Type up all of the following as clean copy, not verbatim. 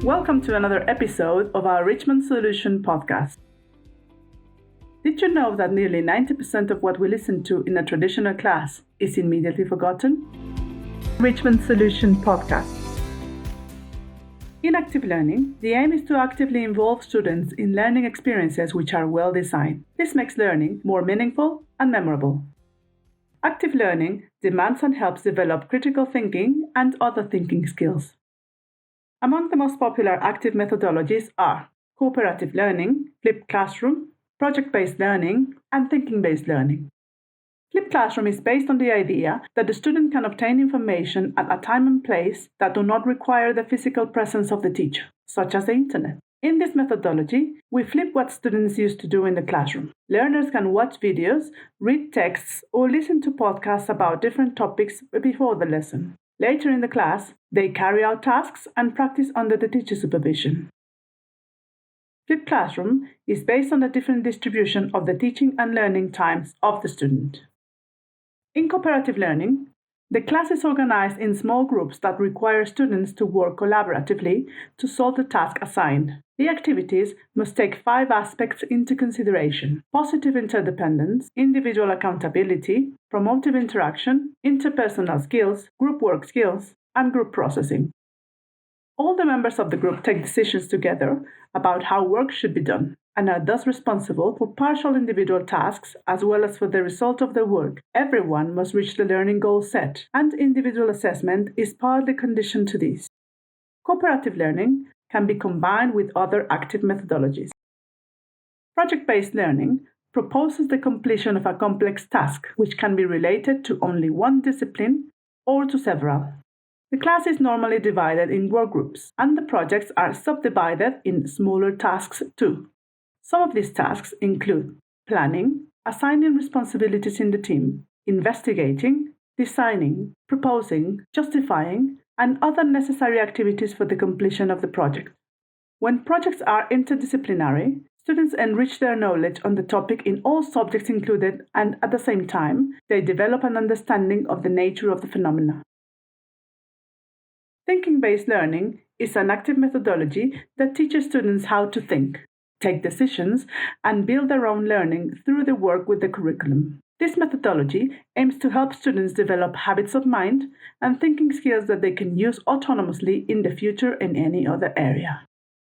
Welcome to another episode of our Richmond Solution podcast. Did you know that nearly 90% of what we listen to in a traditional class is immediately forgotten? Richmond Solution podcast. In active learning, the aim is to actively involve students in learning experiences which are well designed. This makes learning more meaningful and memorable. Active learning demands and helps develop critical thinking and other thinking skills. Among the most popular active methodologies are Cooperative Learning, Flipped Classroom, Project-Based Learning, and Thinking-Based Learning. Flipped Classroom is based on the idea that the student can obtain information at a time and place that do not require the physical presence of the teacher, such as the internet. In this methodology, we flip what students used to do in the classroom. Learners can watch videos, read texts, or listen to podcasts about different topics before the lesson. Later in the class, they carry out tasks and practice under the teacher's supervision. Flipped Classroom is based on the different distribution of the teaching and learning times of the student. In Cooperative Learning, the class is organized in small groups that require students to work collaboratively to solve the task assigned. The activities must take 5 aspects into consideration: positive interdependence, individual accountability, promotive interaction, interpersonal skills, group work skills, and group processing. All the members of the group take decisions together about how work should be done, and are thus responsible for partial individual tasks as well as for the result of their work. Everyone must reach the learning goals set, and individual assessment is partly conditioned to this. Cooperative learning can be combined with other active methodologies. Project-based learning proposes the completion of a complex task, which can be related to only one discipline or to several. The class is normally divided in work groups, and the projects are subdivided in smaller tasks too. Some of these tasks include planning, assigning responsibilities in the team, investigating, designing, proposing, justifying, and other necessary activities for the completion of the project. When projects are interdisciplinary, students enrich their knowledge on the topic in all subjects included, and at the same time, they develop an understanding of the nature of the phenomena. Thinking-based learning is an active methodology that teaches students how to think, take decisions, and build their own learning through the work with the curriculum. This methodology aims to help students develop habits of mind and thinking skills that they can use autonomously in the future in any other area.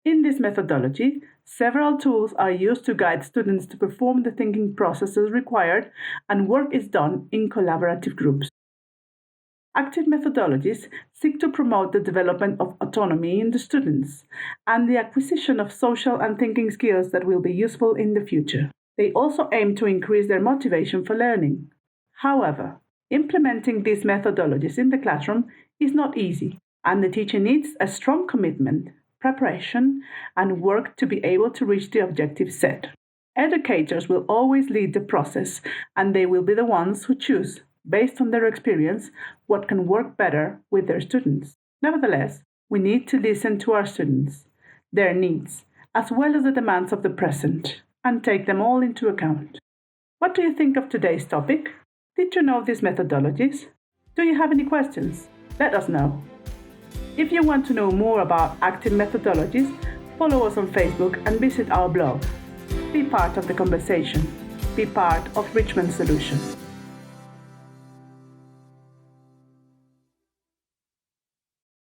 In this methodology, several tools are used to guide students to perform the thinking processes required, and work is done in collaborative groups. Active methodologies seek to promote the development of autonomy in the students and the acquisition of social and thinking skills that will be useful in the future. They also aim to increase their motivation for learning. However, implementing these methodologies in the classroom is not easy, and the teacher needs a strong commitment, preparation, and work to be able to reach the objectives set. Educators will always lead the process, and they will be the ones who choose, based on their experience, what can work better with their students. Nevertheless, we need to listen to our students, their needs, as well as the demands of the present, and take them all into account. What do you think of today's topic? Did you know these methodologies? Do you have any questions? Let us know. If you want to know more about active methodologies, follow us on Facebook and visit our blog. Be part of the conversation. Be part of Richmond Solution.